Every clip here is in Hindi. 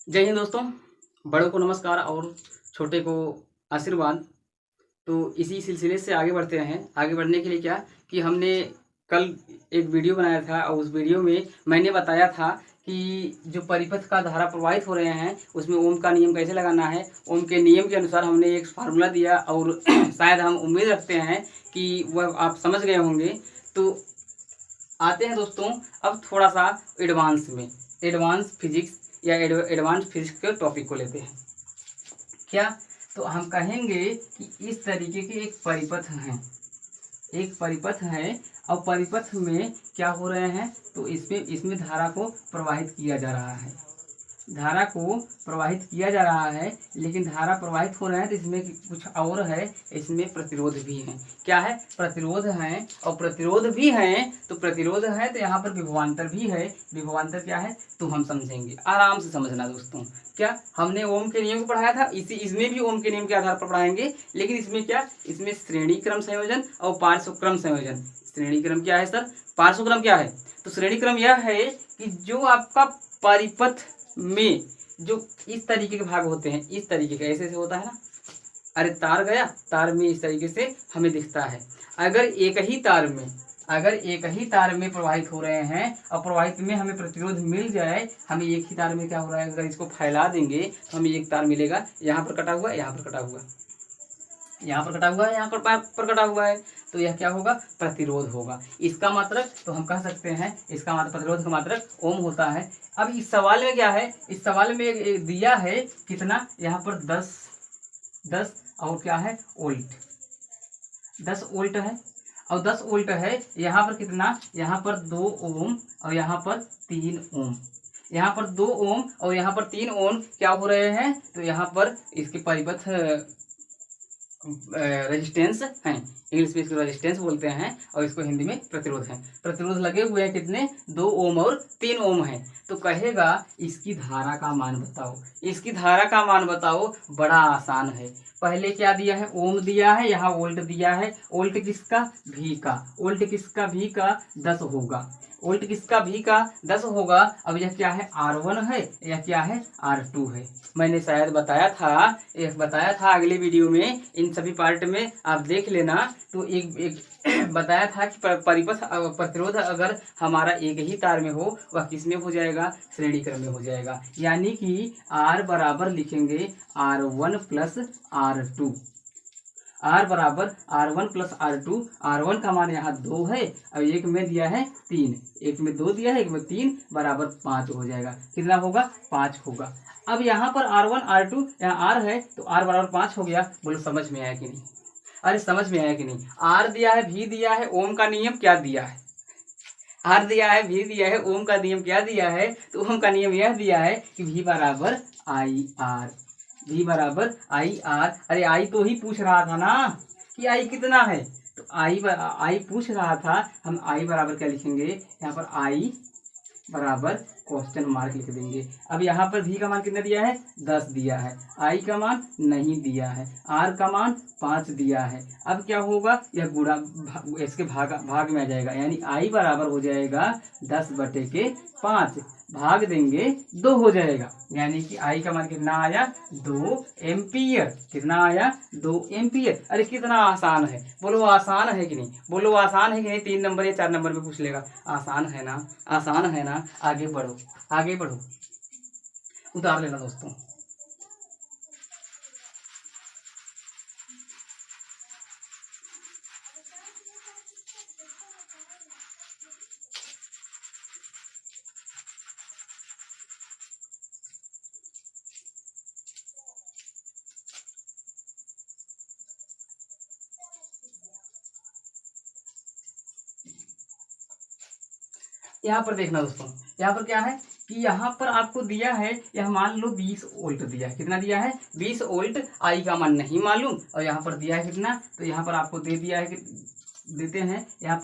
जय हिंद दोस्तों। बड़ों को नमस्कार और छोटे को आशीर्वाद। तो इसी सिलसिले से आगे बढ़ते हैं। आगे बढ़ने के लिए क्या कि हमने कल एक वीडियो बनाया था और उस वीडियो में मैंने बताया था कि जो परिपथ का धारा प्रवाहित हो रहे हैं उसमें ओम का नियम कैसे लगाना है। ओम के नियम के अनुसार हमने एक फार्मूला दिया और शायद हम उम्मीद रखते हैं कि वह आप समझ गए होंगे। तो आते हैं दोस्तों अब थोड़ा सा एडवांस फिजिक्स या एडवांस फिजिक्स के टॉपिक को लेते हैं। क्या तो हम कहेंगे कि इस तरीके के एक परिपथ है और परिपथ में क्या हो रहे हैं तो इसमें इसमें धारा को प्रवाहित किया जा रहा है। धारा को प्रवाहित किया जा रहा है, लेकिन धारा प्रवाहित हो रहा है तो इसमें कुछ और है। इसमें प्रतिरोध भी है। क्या है? प्रतिरोध है। और प्रतिरोध भी है तो प्रतिरोध है तो यहाँ पर विभवांतर भी है। विभवांतर क्या है तो हम समझेंगे, आराम से समझना दोस्तों। क्या हमने ओम के नियम को पढ़ाया था, इसी इसमें भी ओम के नियम के आधार पर पढ़ाएंगे। लेकिन इसमें क्या, इसमें श्रेणी क्रम संयोजन और पार्श्व क्रम संयोजन। श्रेणी क्रम क्या है सर? पार्श्व क्रम क्या है? तो श्रेणी क्रम यह है कि जो आपका परिपथ में जो इस तरीके के भाग होते हैं, इस तरीके का ऐसे से होता है ना। अरे तार गया, तार में इस तरीके से हमें दिखता है। अगर एक ही तार में प्रवाहित हो रहे हैं और प्रवाहित में हमें प्रतिरोध मिल जाए, हमें एक ही तार में क्या हो रहा है, अगर इसको फैला देंगे तो हमें एक तार मिलेगा। यहाँ पर कटा हुआ, यहाँ पर कटा हुआ, यहाँ पर कटा हुआ है, यहाँ पर कटा हुआ है। तो यह क्या होगा? प्रतिरोध होगा। इसका मात्रक तो हम कह सकते हैं, इसका मात्रक प्रतिरोध का मात्रक ओम होता है। अब इस सवाल में क्या है, इस सवाल में एक दिया है कितना, यहाँ पर 10 और क्या है वोल्ट, 10 वोल्ट है। और 10 वोल्ट है, यहाँ पर कितना, यहाँ पर 2 ओम और यहाँ पर 3 ओम। यहाँ पर 2 ओम और यहाँ पर 3 ओम क्या हो रहे हैं तो यहाँ पर इसके परिपथ रेजिस्टेंस हैं। इंग्लिश में इसको रेजिस्टेंस बोलते हैं और इसको हिंदी में प्रतिरोध है। प्रतिरोध लगे हुए हैं कितने, 2 ओम और 3 ओम है। तो कहेगा इसकी धारा का मान बताओ। इसकी धारा का मान बताओ, बड़ा आसान है। पहले क्या दिया है, ओम दिया है, यहाँ वोल्ट दिया है। वोल्ट किसका? भी का। वोल्ट किसका? भी का 10 होगा। वोल्ट किसका? भी का 10 होगा। अब यह क्या है, R1 है, यह क्या है, R2 है। मैंने शायद बताया था अगले वीडियो में, इन सभी पार्ट में आप देख लेना। तो एक बताया था कि परिपथ प्रतिरोध अगर हमारा एक ही तार में हो, वह किस में हो जाएगा? श्रेणी क्रम में हो जाएगा। यानी कि R बराबर लिखेंगे R1 प्लस R2। R बराबर R1 प्लस R2। R1 का मान यहाँ 2 है और एक में दिया है 3, एक में 2 दिया है, एक में 3, बराबर 5 हो जाएगा। कितना होगा? 5 होगा। अब यहाँ पर R1 R2, यहाँ R है तो R बराबर 5 हो गया। बोलो समझ में आया कि नहीं? अरे समझ में आया कि नहीं? R दिया है, भी दिया है, ओम का नियम क्या दिया है? R दिया है, भी दिया है, ओम का नियम क्या दिया है? तो ओम का नियम यह दिया है कि V बराबर IR। V बराबर IR। अरे आई तो ही पूछ रहा था ना कि आई कितना है, तो आई पूछ रहा था। हम आई बराबर क्या लिखेंगे, यहाँ पर आई बराबर क्वेश्चन मार्क लिख देंगे। अब यहाँ पर भी का मान कितना दिया है? 10 दिया है। आई का मान नहीं दिया है। आर का मान 5 दिया है। अब क्या होगा, यह गुणा इसके भाग में आ जाएगा। यानी आई बराबर हो जाएगा 10/5, भाग देंगे 2 हो जाएगा। यानी कि आई का मान कितना आया? 2 एम्पियर। कितना आया? 2 एम्पियर। अरे कितना आसान है, बोलो आसान है कि नहीं? बोलो आसान है कि नहीं? 3 नंबर या 4 नंबर में पूछ लेगा। आसान है ना? आसान है ना? आगे बढ़ो, आगे बढ़ो, उतार लेना दोस्तों। यहाँ पर देखना दोस्तों, यहाँ पर क्या है कि यहाँ पर आपको दिया है, यह मान लो 20 वोल्ट दिया है। कितना दिया है? 20 वोल्ट। आई का मान नहीं मालूम और यहाँ पर दिया है कितना, तो यहाँ पर आपको दे दिया है कि देते हैं, यहाँ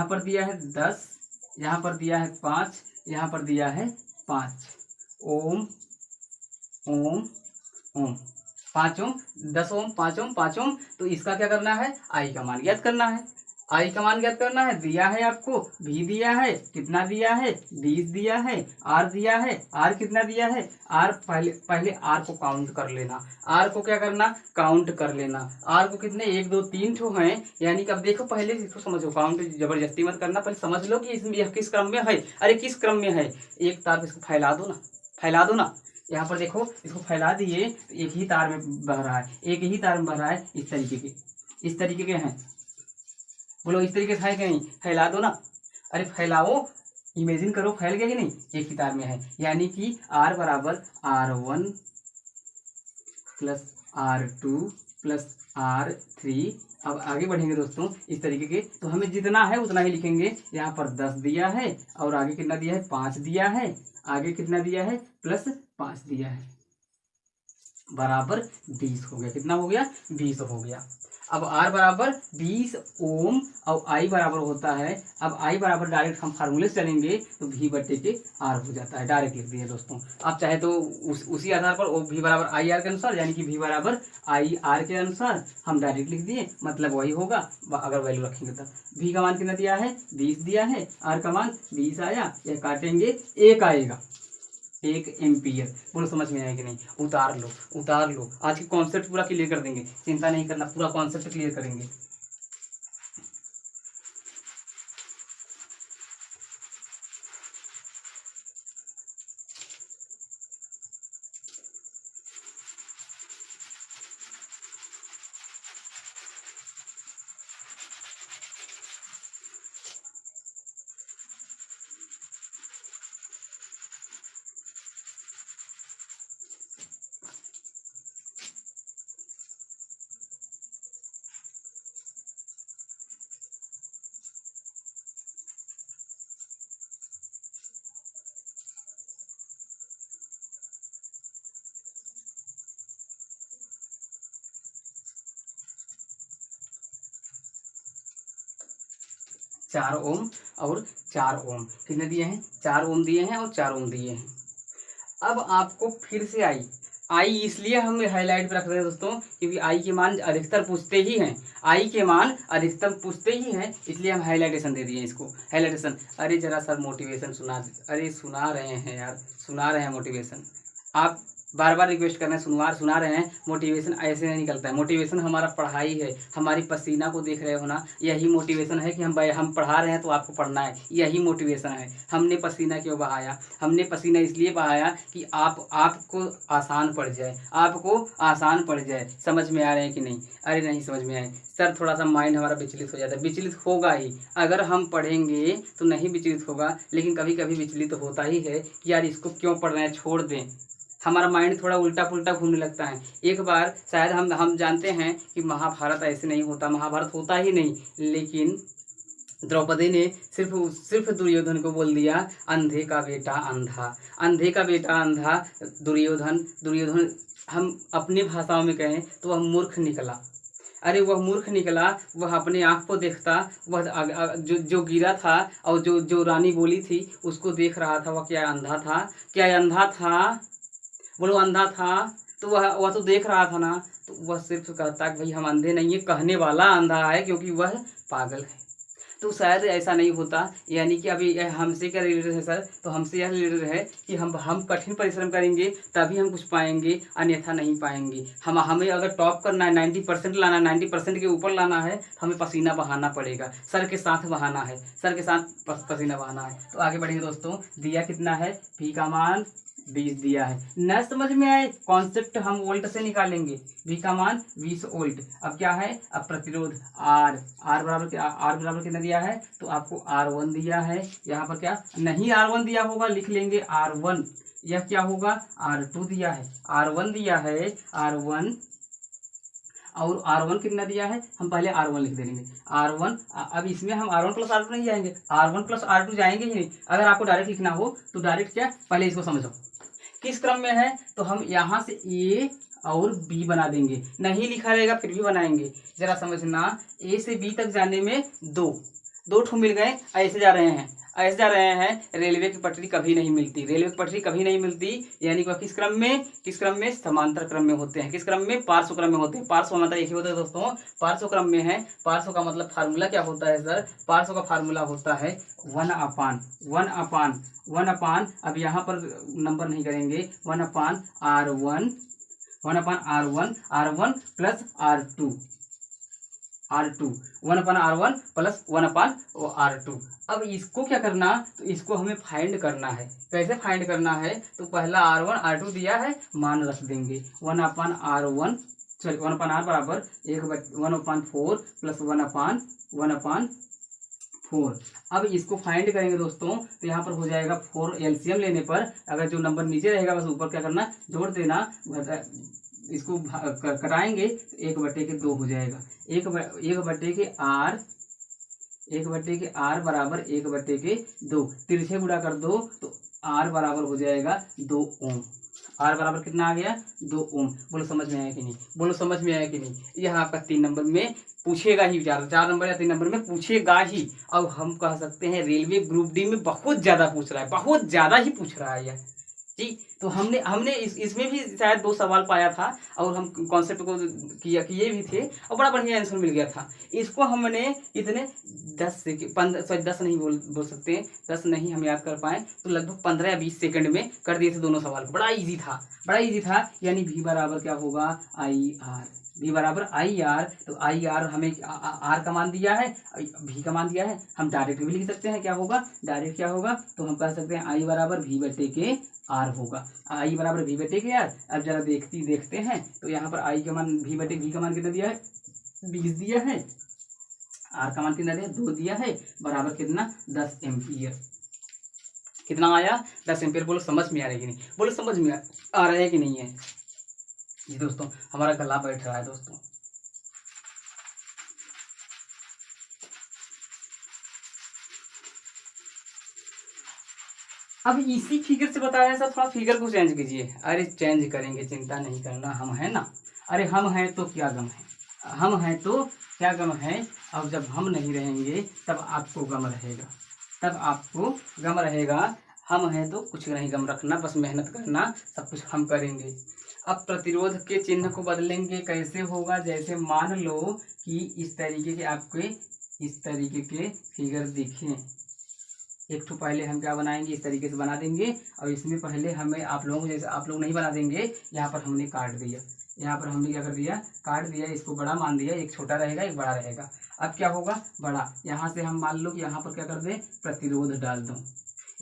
पर दिया है 10, यहाँ पर दिया है 5, यहाँ पर दिया है 5 ओम ओम ओम, 5 ओम, 10 ओम, 5 ओम, 5 ओम। तो इसका क्या करना है? आई का मान ज्ञात करना है। आई का मान ज्ञात करना है, दिया है आपको भी दिया है, कितना दिया है 20 दिया है, आर दिया है, आर कितना दिया है, आर पहले आर को काउंट कर लेना, आर को क्या करना काउंट कर लेना, आर को कितने 1 2 3 ठो हैं, यानी कि अब देखो पहले इसको समझो, काउंट जबरदस्ती मत करना, पहले समझ लो कि इसमें यह किस क्रम में है, अरे किस क्रम में है, एक तार इसको फैला दो ना, फैला दो ना, यहाँ पर देखो इसको फैला दिए तो एक ही तार में बह रहा है, एक ही तार में बह रहा है, इस तरीके के हैं, बोलो इस तरीके से है कहीं, फैला दो ना, अरे फैलाओ, इमेजिन करो फैल गया कि नहीं, एक ही तार में है, यानी कि R बराबर R1 plus R2 plus R3। अब आगे बढ़ेंगे दोस्तों इस तरीके के, तो हमें जितना है उतना ही लिखेंगे, यहाँ पर 10 दिया है और आगे कितना दिया है 5 दिया है, आगे कितना दिया है प्लस 5 दिया है, बराबर 20 हो गया, कितना हो गया 20 हो गया। अब R बराबर 20 ओम और I बराबर होता है, अब I बराबर डायरेक्ट हम फार्मूले से चलेंगे तो V बटे के R हो जाता है, डायरेक्ट लिख दिए दोस्तों। आप चाहे तो उसी आधार पर V बराबर आई आर के अनुसार, यानी कि V बराबर आई आर के अनुसार हम डायरेक्ट लिख दिए, मतलब वही होगा अगर वैल्यू रखेंगे तब। V का मान कितना दिया है 20 दिया है, R का मान 20 आया, यह काटेंगे 1 आएगा, 1 एम्पियर। बोलो समझ में आया कि नहीं, उतार लो उतार लो, आज की कॉन्सेप्ट पूरा क्लियर कर देंगे, चिंता नहीं करना, पूरा कॉन्सेप्ट क्लियर करेंगे। चार ओम और 4 ओम कितने दिए हैं, 4 ओम दिए हैं और 4 ओम दिए हैं। अब आपको फिर से आई इसलिए हम हाईलाइट पे रख रहे हैं दोस्तों, क्योंकि आई के मान अधिकतर पूछते ही हैं, आई के मान अधिकतर पूछते ही हैं, इसलिए हम हाईलाइटेशन दे दिए इसको, हाईलाइटेशन। अरे जरा सर मोटिवेशन सुना, अरे सुना रहे हैं यार, सुना रहे हैं मोटिवेशन, आप बार बार रिक्वेस्ट कर रहे हैं, सुना रहे हैं, मोटिवेशन ऐसे नहीं निकलता है, मोटिवेशन हमारा पढ़ाई है, हमारी पसीना को देख रहे हो ना, यही मोटिवेशन है कि हम पढ़ा रहे हैं तो आपको पढ़ना है, यही मोटिवेशन है। हमने पसीना क्यों बहाया, हमने पसीना इसलिए बहाया कि आपको आसान पड़ जाए, आपको आसान पड़ जाए। समझ में आ रहे हैं कि नहीं, अरे नहीं समझ में आए सर, थोड़ा सा माइंड हमारा विचलित हो जाता है, विचलित होगा ही, अगर हम पढ़ेंगे तो नहीं विचलित होगा, लेकिन कभी कभी विचलित होता ही है कि यार इसको क्यों पढ़ रहे हैं, छोड़ दें, हमारा माइंड थोड़ा उल्टा पुल्टा घूमने लगता है। एक बार शायद हम जानते हैं कि महाभारत ऐसे नहीं होता, महाभारत होता ही नहीं, लेकिन द्रौपदी ने सिर्फ दुर्योधन को बोल दिया अंधे का बेटा अंधा, अंधे का बेटा अंधा, दुर्योधन हम अपनी भाषाओं में कहें तो वह मूर्ख निकला। अरे वह मूर्ख निकला, वह अपने आँख को देखता, वह जो गिरा था और जो रानी बोली थी उसको देख रहा था, वह क्या अंधा था, क्या अंधा था, बोलो अंधा था, तो वह तो देख रहा था ना, तो वह सिर्फ कहता कि भाई हम अंधे नहीं है, कहने वाला अंधा है क्योंकि वह पागल है। तो शायद ऐसा नहीं होता, यानी कि अभी हमसे क्या रिलेटेड है सर, तो हमसे यह रिलेटेड है कि हम कठिन परिश्रम करेंगे तभी हम कुछ पाएंगे, अन्यथा नहीं पाएंगे। हमें अगर टॉप करना है, 90% लाना है, 90% के ऊपर लाना है, हमें पसीना बहाना पड़ेगा, सर के साथ बहाना है, सर के साथ पसीना बहाना है। तो आगे बढ़ेंगे दोस्तों, दिया कितना है, V का मान 20 दिया है, न समझ में आए कॉन्सेप्ट हम वोल्ट से निकालेंगे, V का मान 20 वोल्ट। अब क्या है, अब प्रतिरोध R बराबर कितना दिया है, तो आपको R1 दिया है, यहाँ पर क्या नहीं R1 दिया होगा, लिख लेंगे R1, यह क्या होगा R2 दिया है, R1 दिया है, R1 और R1 कितना दिया है, हम पहले R1 लिख देंगे, R1। अब इसमें हम R1 प्लस R2 नहीं जाएंगे, R1 प्लस R2 जाएंगे ही नहीं। अगर आपको डायरेक्ट लिखना हो तो डायरेक्ट क्या, पहले इसको समझो किस क्रम में है, तो हम यहाँ से A और B बना देंगे, नहीं लिखा रहेगा फिर भी बनाएंगे, जरा समझना। A से B तक जाने में दो ठो मिल गए, ऐसे जा रहे हैं, ऐसे जा रहे हैं, रेलवे की पटरी कभी नहीं मिलती, रेलवे की पटरी कभी नहीं मिलती, यानी कि किस क्रम में, समांतर क्रम में होते हैं, किस क्रम में, पार्श्व क्रम में होते हैं। पार्श्व मतलब एक ही होता है दोस्तों, पार्श्व क्रम में है। पार्श्व का मतलब फार्मूला क्या होता है सर, पार्श्व का फार्मूला होता है 1/1, अब यहाँ पर नंबर नहीं करेंगे, 1/R1, 1/R1 plus R2, 1/R1 plus 1/R2। अब इसको क्या करना, तो इसको हमें फाइंड करना है। कैसे फाइंड करना है, तो पहला R1 R2 दिया है, मान रख देंगे। 1/R1 सॉरी 1/R बराबर 1/4 प्लस 1/4। अब इसको फाइंड करेंगे दोस्तों, तो यहाँ पर हो जाएगा 4, एलसीएम लेने पर अगर जो नंबर नीचे रहेगा बस ऊपर क्या करना, जोड़ देना, इसको कटाएंगे तो 1/2 हो जाएगा। 1/R बराबर 1/2, तिरछे गुणा कर दो तो R बराबर हो जाएगा 2 ओम। R बराबर कितना आ गया, 2 ओम। बोलो समझ में आया कि नहीं, बोलो समझ में आया कि नहीं। यह आपका 3 नंबर में पूछेगा ही, 4 नंबर या 3 नंबर में पूछेगा ही। अब हम कह सकते हैं रेलवे ग्रुप डी में बहुत ज्यादा पूछ रहा है, बहुत ज्यादा ही पूछ रहा है यह जी। तो हमने इसमें भी शायद 2 सवाल पाया था और हम कॉन्सेप्ट को किए भी थे और बड़ा बढ़िया आंसर मिल गया था। इसको हमने इतने 10 से 15 सॉरी 10 नहीं बोल सकते, 10 नहीं हम याद कर पाए, तो लगभग 15 या 20 सेकंड में कर दिए थे दोनों सवाल को। बड़ा इजी था। यानी v बराबर क्या होगा, IR, v बराबर IR। तो IR हमें R का मान दिया है, v का मान दिया है, हम डायरेक्ट भी लिख सकते हैं। क्या होगा, डायरेक्ट क्या होगा, तो हम कह सकते हैं I बराबर v/R होगा, I बराबर v/R। अब जरा देखते हैं, तो यहाँ पर I का मान v का मान कितना दिया है, 20 दिया है, R का मान कितना दिया, 2 दिया है, बराबर कितना, 10 एम्पियर। कितना आया, 10 एम्पियर। बोलो समझ में आ रहा है कि नहीं, बोलो समझ में आ रहा है कि नहीं है जी दोस्तों। हमारा गला बैठ रहा है दोस्तों। अब इसी फिगर से बताया सर, थोड़ा फिगर को चेंज कीजिए। अरे चेंज करेंगे, चिंता नहीं करना, हम हैं ना। अरे हम हैं तो क्या गम है, हम हैं तो क्या गम है। अब जब हम नहीं रहेंगे तब आपको गम रहेगा, तब आपको गम रहेगा। हम हैं तो कुछ नहीं गम रखना, बस मेहनत करना, सब कुछ हम करेंगे। अब प्रतिरोध के चिन्ह को बदलेंगे, कैसे होगा, जैसे मान लो कि इस तरीके के आपके इस तरीके के फिगर दिखें। एक तो पहले हम क्या बनाएंगे, इस तरीके से बना देंगे और इसमें पहले हमें आप लोगों जैसे आप लोग नहीं बना देंगे। यहाँ पर हमने काट दिया, यहाँ पर हमने क्या कर दिया, काट दिया, इसको बड़ा मान दिया, एक छोटा रहेगा एक बड़ा रहेगा। अब क्या होगा, बड़ा, यहाँ से हम मान लो कि यहाँ पर क्या कर दें, प्रतिरोध डाल दूँ,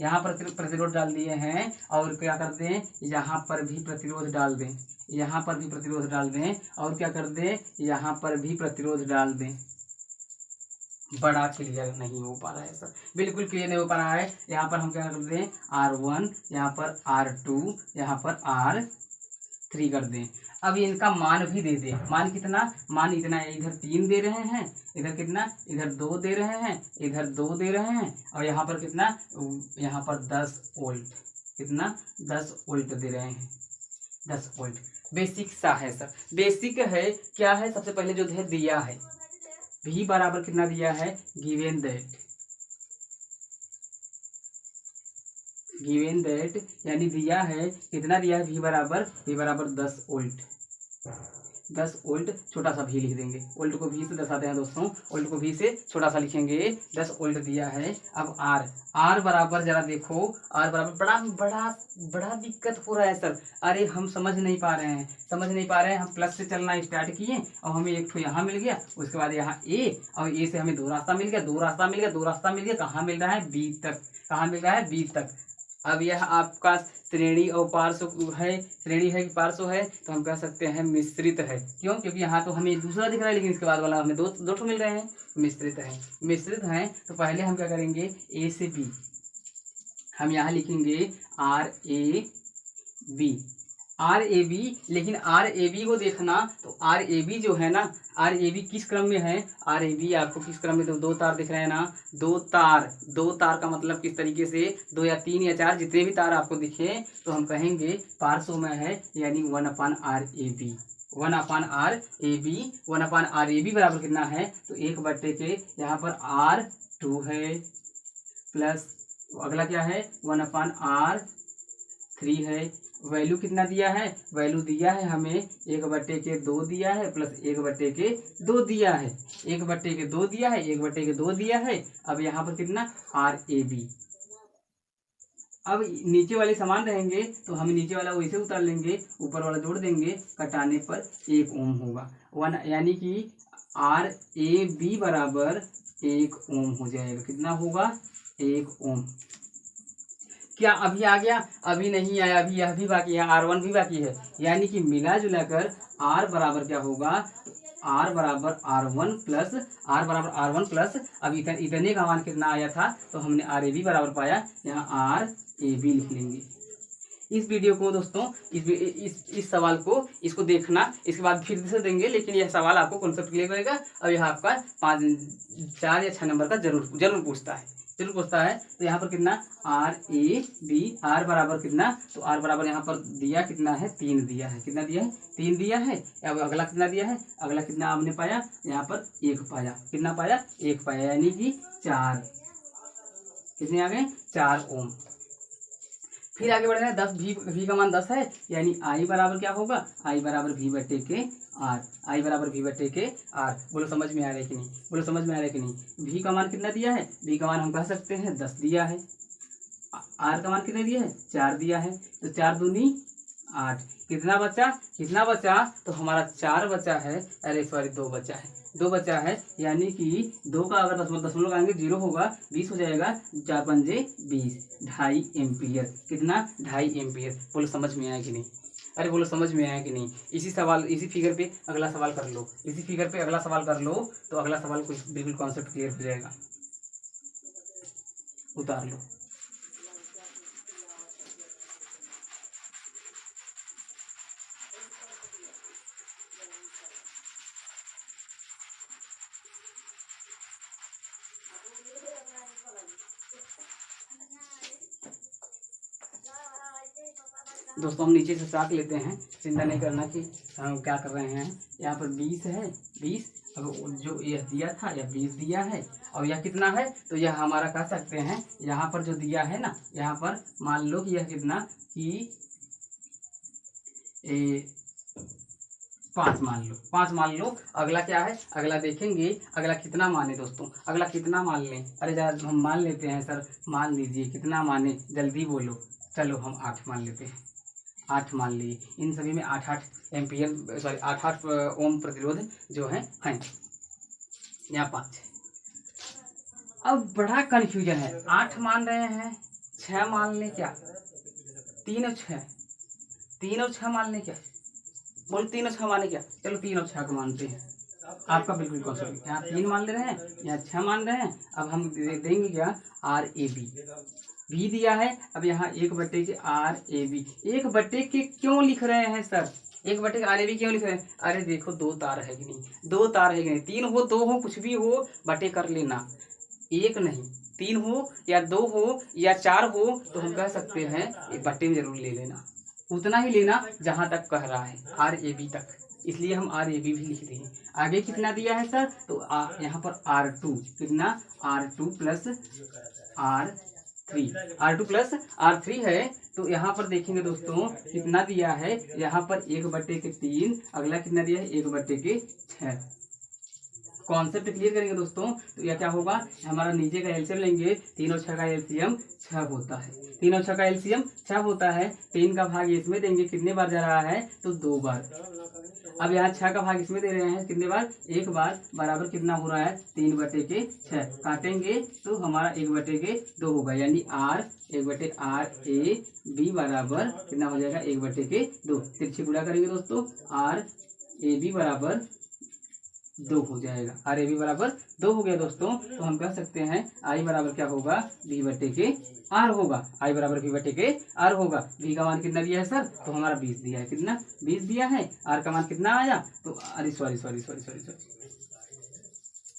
यहाँ पर प्रतिरोध डाल दिए हैं, और क्या कर दें, यहाँ पर भी प्रतिरोध डाल दें, यहाँ पर भी प्रतिरोध डाल दें, और क्या कर दें, यहाँ पर भी प्रतिरोध डाल दें। बड़ा क्लियर नहीं हो पा रहा है सर, बिल्कुल क्लियर नहीं हो पा रहा है। यहाँ पर हम क्या कर दें, R1, यहाँ पर R2, यहाँ पर R3 कर दें। अब इनका मान भी दे दें, मान कितना, मान इतना है, इधर 3 दे रहे हैं, इधर कितना, इधर 2 दे रहे हैं, इधर 2 दे रहे हैं, और यहाँ पर कितना, यहाँ पर 10 वोल्ट, कितना, 10 वोल्ट दे रहे हैं, 10 वोल्ट। बेसिक सा है सर, बेसिक है। क्या है, सबसे पहले जो है दिया है v बराबर कितना दिया है, गिवन दैट यानी दिया है, कितना दिया है, v बराबर 10 वोल्ट, 10 वोल्ट, छोटा सा भी लिख देंगे, वोल्ट को v से दर्शाते हैं दोस्तों, वोल्ट को v से छोटा सा लिखेंगे, 10 वोल्ट दिया है। अब R बराबर जरा देखो, R बराबर बड़ा दिक्कत हो रहा है सर। अरे हम समझ नहीं पा रहे हैं, हम प्लस से चलना स्टार्ट किए और हमें एक ठो यहाँ मिल गया, उसके बाद यहाँ A, और A से हमें 2 रास्ता मिल गया, 2 रास्ता मिल गया, कहाँ मिल रहा है, B तक, कहाँ मिल रहा है, B तक। अब यह आपका श्रेणी और पार्श्व है, श्रेणी है कि पार्श्व है, तो हम कह सकते हैं मिश्रित है। क्यों, क्योंकि यहाँ तो हमें दूसरा दिख रहा है, लेकिन इसके बाद वाला हमें दो ठो मिल रहे हैं, मिश्रित है। तो पहले हम क्या करेंगे, A से B, हम यहाँ लिखेंगे RAB, लेकिन RAB को देखना, तो RAB जो है ना, RAB किस क्रम में है, RAB आपको किस क्रम में, तो 2 तार दिख रहे हैं ना, 2 तार का मतलब किस तरीके से, 2 या 3 या 4 जितने भी तार आपको दिखे, तो हम कहेंगे पार्श्व में है, यानी 1/RAB, 1/RAB बराबर कितना है, तो 1/के यहाँ पर R2 है, प्लस अगला क्या है 1/r3 है। वैल्यू कितना दिया है, वैल्यू दिया है हमें 1/2 दिया है प्लस 1/2 दिया है, 1/2 दिया है, 1/2 दिया है। अब यहाँ पर कितना RAB। अब नीचे वाले समान रहेंगे तो हम नीचे वाला वैसे उतार लेंगे, ऊपर वाला जोड़ देंगे, कटाने पर 1 ओम होगा। 1 यानी कि RAB बराबर 1 ओम हो जाएगा। कितना होगा 1 ओम। क्या अभी आ गया? अभी नहीं आया, अभी यह भी बाकी है, R1 भी बाकी है। यानी कि मिला जुला कर R बराबर क्या होगा, R बराबर R1 प्लस अब इतने का मान कितना आया था तो हमने RAB बराबर पाया, यहाँ RAB लिख लेंगे। इस वीडियो को दोस्तों इस सवाल को इसको देखना, इसके बाद फिर से देंगे, लेकिन यह सवाल आपको कॉन्सेप्ट क्लियर करेगा और यह आपका 4 या 6 नंबर का जरूर पूछता है। तो यहाँ पर कितना RAB, R बराबर कितना, तो R बराबर यहाँ पर दिया कितना है 3 दिया है। कितना दिया है 3 दिया है। अब अगला कितना दिया है, अगला कितना आपने पाया, यहाँ पर 1 पाया। कितना पाया 1 पाया, यानी कि 4। कितने आ गए 4 ओम। फिर आगे बढ़ रहे हैं 10 भी का मान 10 है, यानी I बराबर क्या होगा, I बराबर V/R। I बराबर V/R। बोलो समझ में आ रहा है कि नहीं, बोलो समझ में आ रहा है कि नहीं। V का मान कितना दिया है, V का मान हम कह सकते हैं 10 दिया है। R का मान कितना दिया है 4 दिया है, तो 4 दूनी 8। कितना बचा, तो हमारा 4 बचा है, अरे सॉरी 2 बचा है, 2 बचा है। यानी कि 2 का अगर दशमलव आएंगे 0 होगा, 20 हो जाएगा, 4 पंजे 20, 2.5 एम्पियर। कितना 2.5 एम्पियर। बोलो समझ में आया कि नहीं, अरे बोलो समझ में आया कि नहीं। इसी फिगर पे अगला सवाल कर लो, तो अगला सवाल कुछ बिल्कुल कॉन्सेप्ट क्लियर हो जाएगा। उतार लो। दोस्तों हम नीचे से चाक लेते हैं, चिंता नहीं करना कि हम क्या कर रहे हैं। यहाँ पर 20 है, 20 अब जो यह दिया था यह 20 दिया है, और यह कितना है, तो यह हमारा कह सकते हैं यहाँ पर जो दिया है ना, यहाँ पर मान लो कि यह कितना कि 5 मान लो। अगला क्या है, अगला देखेंगे, अगला कितना माने दोस्तों, अगला कितना मान लें। अरे यार हम मान लेते हैं सर, मान लीजिए कितना माने, जल्दी बोलो। चलो हम 8 मान लेते हैं, 8 मान लिए। इन सभी में 8 एम्पियर, सॉरी 8 ओम प्रतिरोध जो है यहाँ 5 है। अब बड़ा कन्फ्यूजन है, 8 मान रहे हैं, 6 मान लें क्या, 3 और 6 मान लें क्या, बोल 3 और 6 माने क्या, चलो 3 और 6 को मानते हैं। आपका बिल्कुल कॉन्सेप्ट, यहाँ 3 मान ले रहे हैं, यहाँ 6 मान रहे हैं। अब हम देंगे क्या RAB, भी दिया है। अब यहाँ 1/RAB, 1/के क्यों लिख रहे हैं सर, 1/के RAB क्यों लिख रहे हैं। अरे देखो 2 तार है कि नहीं, 2 तार है कि नहीं, 3 हो 2 हो कुछ भी हो, बटे कर लेना, 1 नहीं 3 हो या 2 हो या 4 हो, तो हम कह सकते हैं बटे में जरूर ले लेना, उतना ही लेना जहां तक कह रहा है RAB तक, इसलिए हम RAB भी लिख रहे हैं। आगे कितना दिया है सर, तो यहाँ पर R2 कितना, R2 प्लस R3 है। तो यहाँ पर देखेंगे दोस्तों कितना दिया है, यहाँ पर 1/3, अगला कितना दिया है 1/6। कॉन्सेप्ट क्लियर करेंगे दोस्तों, तो यह क्या होगा, हमारा नीचे का एलसीएम लेंगे, 3 और 6 का एलसीएम 6 होता है, 3 और 6 का एलसीएम 6 होता है। 3 का भाग इसमें देंगे, कितने बार जा रहा है, तो 2 बार। अब यहाँ 6 का भाग इसमें दे रहे हैं, कितने बार, 1 बार, बराबर कितना हो रहा है 3/6। काटेंगे तो हमारा 1/2 होगा, यानी 1/RAB बराबर कितना हो जाएगा 1/2। तिरछी गुणा करेंगे दोस्तों, RAB बराबर 2 हो जाएगा, RAB बराबर 2 हो गया दोस्तों। तो हम कह सकते हैं I बराबर क्या होगा, V/R होगा, I बराबर V/R होगा। V का मान कितना दिया है सर, तो हमारा 20 दिया है, कितना 20 दिया है। R का मान कितना आया, तो अरे सॉरी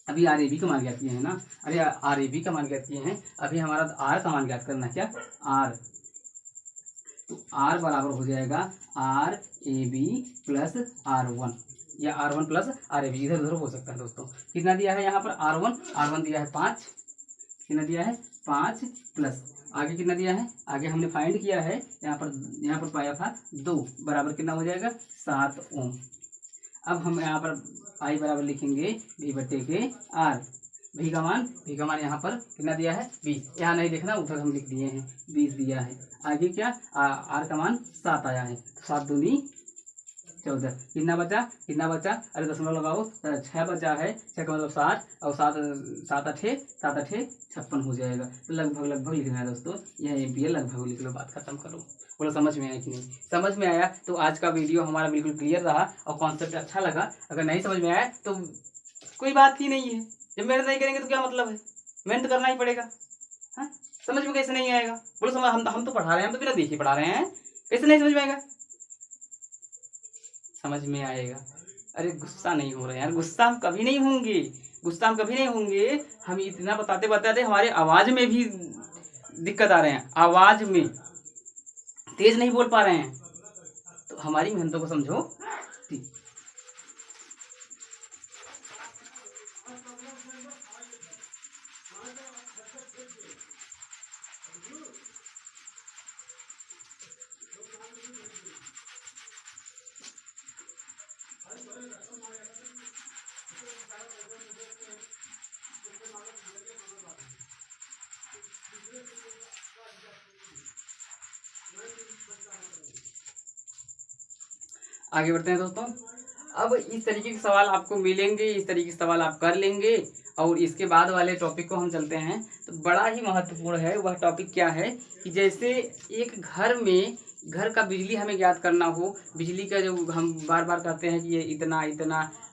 अभी RAB का मान ज्ञात किए हैं ना, अरे RAB का मान ज्ञात किए हैं, अभी हमारा R का मान ज्ञात करना है, क्या R, तो R बराबर हो जाएगा RAB प्लस R1 या R1 प्लस RAB, इधर उधर हो सकता है दोस्तों। कितना दिया है यहाँ पर R1 दिया है 5, कितना दिया है 5 प्लस आगे कितना दिया है, आगे हमने फाइंड किया है यहाँ पर पाया था 2 बराबर कितना हो जाएगा 7 ओम। अब हम यहाँ पर आई बराबर लिखेंगे V बटे के R। भी का मान यहाँ पर कितना दिया है 20, यहाँ नहीं देखना उधर हम लिख दिए हैं 20 दिया है। आगे क्या R का मान 7 आया है, तो 7 दूनी 14, कितना बचा अरे दशमलव लगाओ 6 बचा है, 6 का मतलब 7 और 7 अठे 56 हो जाएगा। तो लगभग लिखना है दोस्तों, यह एम्पियर लगभग लिख लो, बात खत्म करो। बोलो समझ में आया कि नहीं? समझ में आया तो आज का वीडियो हमारा बिल्कुल क्लियर रहा और कॉन्सेप्ट अच्छा लगा। अगर नहीं समझ में आया तो कोई बात ही नहीं है, जब मेहनत नहीं करेंगे तो क्या मतलब है, मेहनत करना ही पड़ेगा। हाँ समझ में कैसे नहीं आएगा? बोलो समझ, हम तो पढ़ा रहे हैं, हम तो बिना देखे पढ़ा रहे हैं, कैसे नहीं समझ में आएगा? समझ में आएगा। अरे गुस्सा नहीं हो रहा यार, गुस्सा हम कभी नहीं होंगे। हम इतना बताते हमारे आवाज में भी दिक्कत आ रहे हैं, आवाज में तेज नहीं बोल पा रहे हैं, तो हमारी मेहनतों को समझो। ठीक, आगे बढ़ते हैं दोस्तों। अब इस तरीके के सवाल आपको मिलेंगे, इस तरीके के सवाल आप कर लेंगे और इसके बाद वाले टॉपिक को हम चलते हैं। तो बड़ा ही महत्वपूर्ण है, वह टॉपिक क्या है कि जैसे एक घर का बिजली हमें ज्ञात करना हो, बिजली का जो हम बार बार कहते हैं कि ये इतना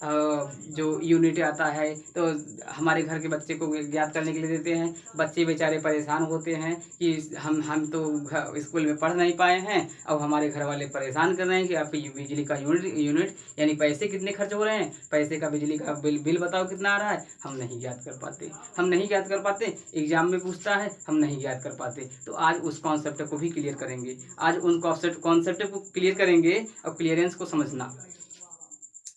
जो यूनिट आता है, तो हमारे घर के बच्चे को ज्ञात करने के लिए देते हैं। बच्चे बेचारे परेशान होते हैं कि हम तो स्कूल में पढ़ नहीं पाए हैं और हमारे घर वाले परेशान कर रहे हैं कि आपकी बिजली का यूनिट यानी पैसे कितने खर्च हो रहे हैं, पैसे का बिजली का बिल बताओ कितना आ रहा है, हम नहीं ज्ञात कर पाते। एग्जाम में पूछता है, हम नहीं ज्ञात कर पाते। तो आज उस कॉन्सेप्ट को भी क्लियर करेंगे, आज उन कॉन्सेप्ट को क्लियर करेंगे। और क्लियरेंस को समझना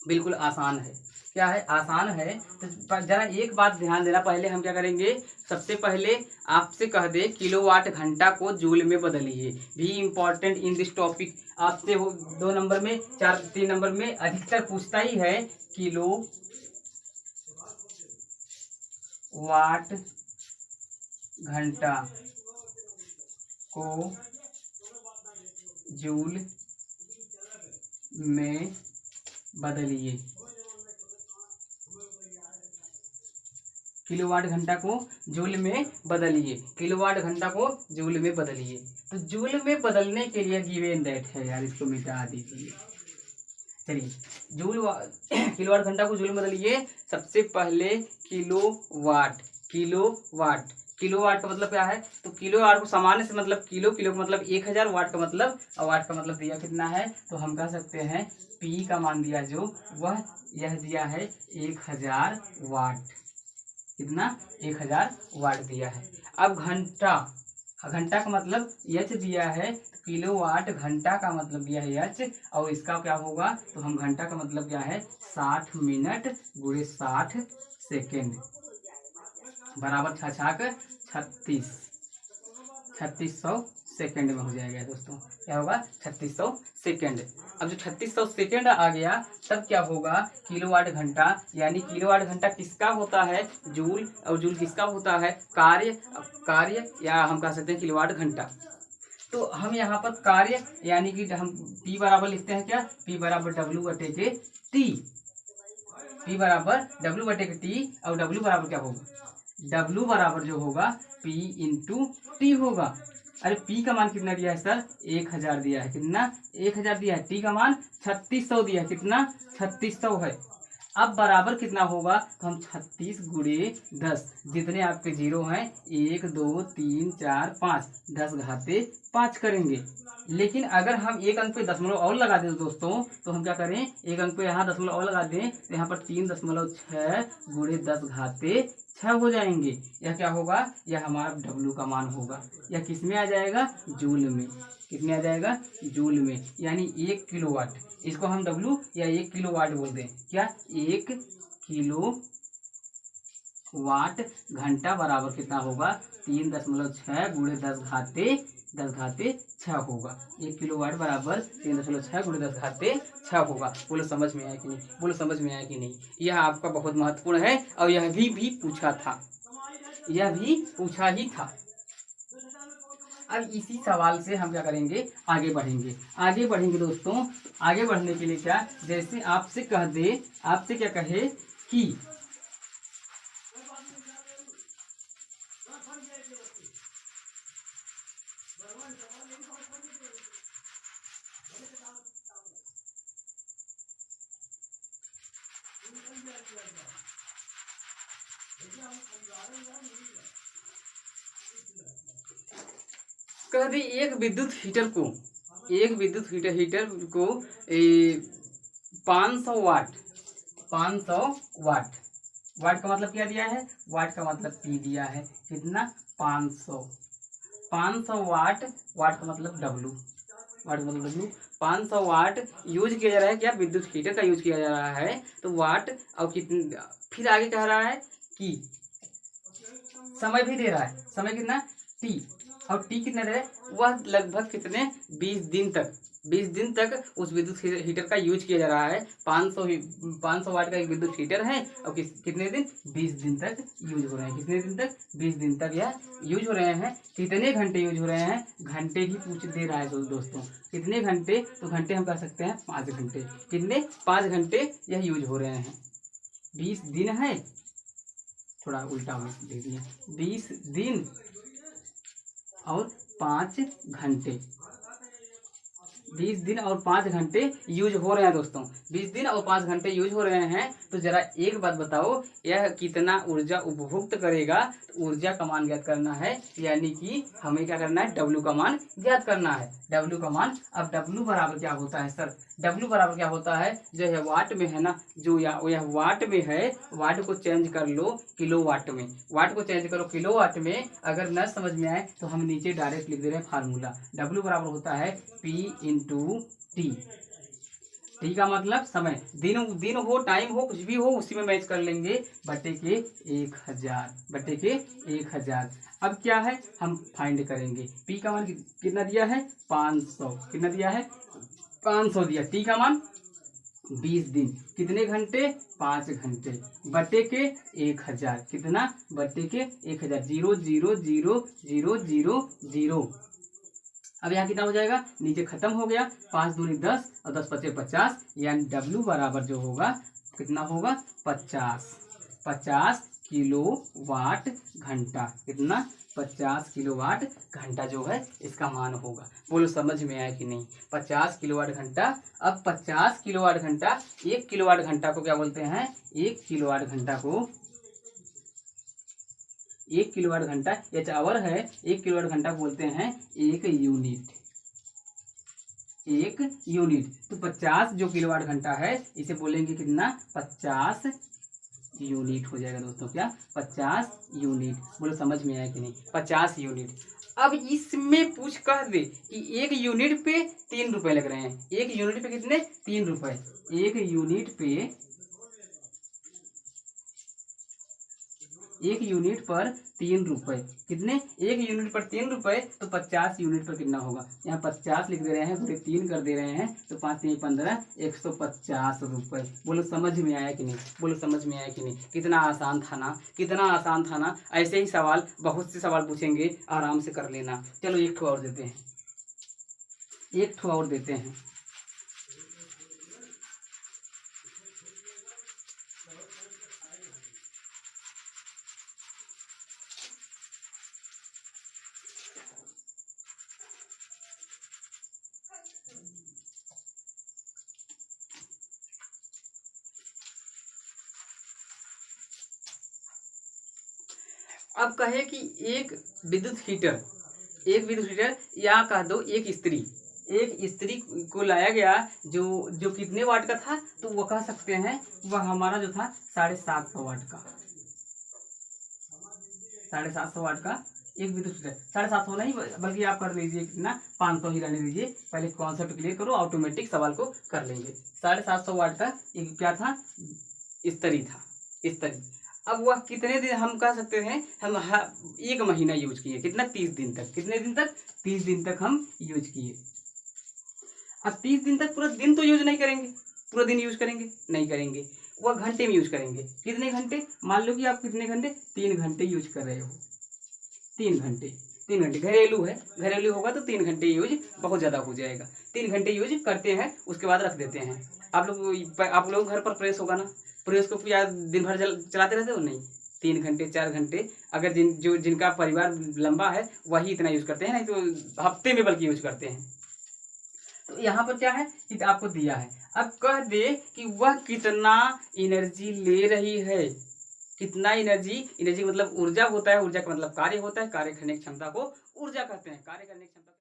बिल्कुल आसान है। क्या है? आसान है। तो जरा एक बात ध्यान देना, पहले हम क्या करेंगे, सबसे पहले आपसे कह दे किलोवाट घंटा को जूल में बदलिए। भी इम्पोर्टेंट इन दिस टॉपिक, आपसे वो 2 नंबर में 3 नंबर में अधिकतर पूछता ही है, किलो वाट घंटा को जूल में बदलिए। किलोवाट घंटा को जूल में बदलिए, किलोवाट घंटा को जूल में बदलिए। तो जूल में बदलने के लिए गिवन दैट है यार, इसको मिटा दीजिए। चलिए किलोवाट घंटा को जूल में बदलिए। सबसे पहले किलोवाट का मतलब क्या है, तो किलोवाट को सामान्य से मतलब किलो का मतलब 1000, वाट का मतलब दिया कितना है, तो हम कह सकते हैं P का मान दिया जो वह यह दिया है 1000 वाट। कितना? 1000 वाट दिया है। अब घंटा का मतलब H दिया है, किलोवाट घंटा का मतलब दिया है H, और इसका क्या होगा, तो हम घंटा का मतलब क्या है 60 मिनट गुणे 60 सेकेंड बराबर 3600 सेकेंड में हो जाएगा दोस्तों। क्या होगा? 3600 सेकेंड। अब जो 3600 सेकेंड आ गया, तब क्या होगा, किलोवाट घंटा, यानी किलोवाट घंटा किसका होता है, जूल, और जूल किसका होता है, कार्य, या हम कह सकते हैं किलोवाट घंटा। तो हम यहाँ पर कार्य यानी कि हम P बराबर लिखते हैं क्या, P बराबर W बटे के T, और W बराबर क्या होगा, W बराबर जो होगा P इंटू T होगा। अरे P का मान कितना दिया है सर, 1000 दिया है। कितना? 1000 दिया है। T का मान 3600 दिया है। कितना? 3600 है। अब बराबर कितना होगा, तो हम 36 गुणे 10, जितने आपके जीरो हैं 1 2 3 4 5, 10 घाते 5 करेंगे। लेकिन अगर हम एक अंक पे दशमलव और लगा दें दोस्तों, तो हम क्या करें, एक अंक पे यहाँ दशमलव और लगा दें, तो यहाँ पर 3.6 गुणे 10 घाते 6 हो जाएंगे। यह क्या होगा, यह हमारा W का मान होगा। यह किस में आ जाएगा, जूल में। कितने आ जाएगा, जूल में, यानी 1 किलोवाट। इसको हम W या 1 किलोवाट बोलते हैं। क्या? 1 किलोवाट वाट घंटा बराबर कितना होगा 3.6 गुणे 10 घाते 6 होगा। 1 किलोवाट बराबर 3.6 गुणे 10 घाते 6 होगा। बोलो समझ में आया कि नहीं, बोलो समझ में आया कि नहीं। यह आपका बहुत महत्वपूर्ण है और यह भी पूछा था, यह भी पूछा ही था। अब इसी सवाल से हम क्या करेंगे, आगे बढ़ेंगे। आगे बढ़ेंगे दोस्तों, आगे बढ़ने के लिए क्या, जैसे आपसे कह दे, आपसे क्या कहे कि कह दे एक विद्युत हीटर को, एक विद्युत हीटर को 500 वाट, 500 वाट, वाट का मतलब क्या दिया है, वाट का मतलब पी दिया है, कितना 500, 500 वाट, वाट का मतलब डब्लू, वाट का मतलब डब्लू, 500 वाट यूज किया जा रहा है, क्या विद्युत हीटर का यूज किया जा रहा है। तो वाट और कितनी, फिर आगे कह रहा है कि समय भी दे रहा है, समय कितना टी, और टी कितना दे रहा है, वह लगभग कितने 20 दिन तक, 20 दिन तक उस विद्युत हीटर का यूज किया जा रहा है। 500 वाट का एक विद्युत हीटर है और कितने दिन, 20 दिन तक यूज हो रहे हैं, कितने दिन तक, 20 दिन तक यह यूज हो रहे हैं। कितने घंटे यूज हो रहे हैं, घंटे ही पूछ दे रहा है दोस्तों, कितने घंटे, तो घंटे हम कह सकते हैं 5 घंटे, कितने 5 घंटे यह यूज हो रहे हैं। 20 दिन है, थोड़ा उल्टा दे दिया, 20 दिन और 5 घंटे, 20 दिन और 5 घंटे यूज हो रहे हैं दोस्तों, 20 दिन और 5 घंटे यूज हो रहे हैं। तो जरा एक बात बताओ, यह कितना ऊर्जा उपभोक्त करेगा। तो ऊर्जा का मान ज्ञात करना है, यानी कि हमें क्या करना है, डब्ल्यू का मान ज्ञात करना है, डब्ल्यू का मान। अब डब्ल्यू बराबर क्या होता है सर, डब्ल्यू बराबर क्या होता है, जो है वाट में है ना, जो यह वाट में है, वाट को चेंज कर लो किलो वाट में, वाट को चेंज करो किलो वाट में। अगर न समझ में आए तो हम नीचे डायरेक्ट लिख दे रहे हैं फार्मूला, डब्ल्यू बराबर होता है P इंटू टी, टी का मतलब समय, दिन हो, टाइम हो, कुछ भी हो, उसी में मैच कर लेंगे, बटे के 1000, बटे के 1000। अब क्या है, हम फाइंड करेंगे, पी का मान कितना दिया है 500, कितना दिया है 500 दिया, टी का मान 20 दिन, कितने घंटे 5 घंटे, बटे के 1000, कितना बटे के 1000, 0 0 0 0 0 0। अब यहाँ कितना हो जाएगा, नीचे खत्म हो गया, 5 दूनी 10 और 10 पचे 50, यानी डब्ल्यू बराबर जो होगा कितना होगा 50 किलो वाट घंटा, कितना 50 किलोवाट घंटा जो है इसका मान होगा। बोलो समझ में आया कि नहीं, 50 किलोवाट घंटा। अब 50 किलोवाट घंटा, 1 किलोवाट घंटा को क्या बोलते हैं, 1 किलोवाट घंटा को, 1 किलोवाट घंटा यह आवर है, 1 किलोवाट घंटा बोलते हैं 1 यूनिट, 1 यूनिट। तो 50 जो किलोवाट घंटा है इसे बोलेंगे कितना 50 यूनिट हो जाएगा दोस्तों, क्या 50 यूनिट। बोलो समझ में आया कि नहीं, 50 यूनिट। अब इसमें पूछ कह दे कि 1 यूनिट पे 3 रुपए लग रहे हैं, 1 यूनिट पे कितने 3 रुपए, 1 यूनिट पे, 1 यूनिट पर 3 रुपए, कितने 1 यूनिट पर 3 रुपए, तो 50 यूनिट पर कितना होगा, यहाँ 50 लिख दे रहे हैं, पूरे 3 कर दे रहे हैं, तो 5 3 15 150 रुपए। बोलो समझ में आया कि नहीं, बोलो समझ में आया कि नहीं। कितना आसान था ना, कितना आसान था ना। ऐसे ही सवाल, बहुत से सवाल पूछेंगे, आराम से कर लेना। चलो एक ठो और देते हैं, एक ठो और देते हैं। अब कहे कि एक विद्युत हीटर, एक विद्युत हीटर या कह दो एक स्त्री को लाया गया, जो कितने वाट का था, तो वो कह सकते हैं वह हमारा जो था 750 वाट का, 750 वाट का एक विद्युत हीटर। 750 नहीं बल्कि आप कर लीजिए कितना 500 ही रहने दीजिए, पहले कॉन्सेप्ट क्लियर करो, ऑटोमेटिक सवाल को कर लेंगे। 750 वाट का एक क्या था, स्त्री था, स्त्री। अब वह कितने दिन, हम कह सकते हैं हम 1 महीना यूज किए, कितना 30 दिन तक, कितने दिन तक 30 दिन तक हम यूज किए। अब 30 दिन तक पूरा दिन तो यूज नहीं करेंगे, पूरा दिन यूज करेंगे नहीं करेंगे, वह घंटे में यूज करेंगे। कितने घंटे, मान लो कि आप कितने घंटे, 3 घंटे यूज कर रहे हो, 3 घंटे, 3 घंटे घरेलू है, घरेलू होगा तो 3 घंटे यूज बहुत ज़्यादा हो जाएगा। 3 घंटे यूज करते हैं, उसके बाद रख देते हैं। आप लोग घर पर प्रेस होगा ना, प्रेस को क्या दिन भर चलाते रहते हो, नहीं, 3 घंटे 4 घंटे, अगर जिनका परिवार लंबा है वही इतना यूज करते हैं, नहीं तो हफ्ते में बल्कि यूज करते हैं। तो यहाँ पर क्या है कि आपको दिया है, अब कह दे कि वह कितना एनर्जी ले रही है, कितना एनर्जी, एनर्जी मतलब ऊर्जा होता है, ऊर्जा का मतलब कार्य होता है, कार्य करने की क्षमता को ऊर्जा कहते हैं, कार्य करने की क्षमता।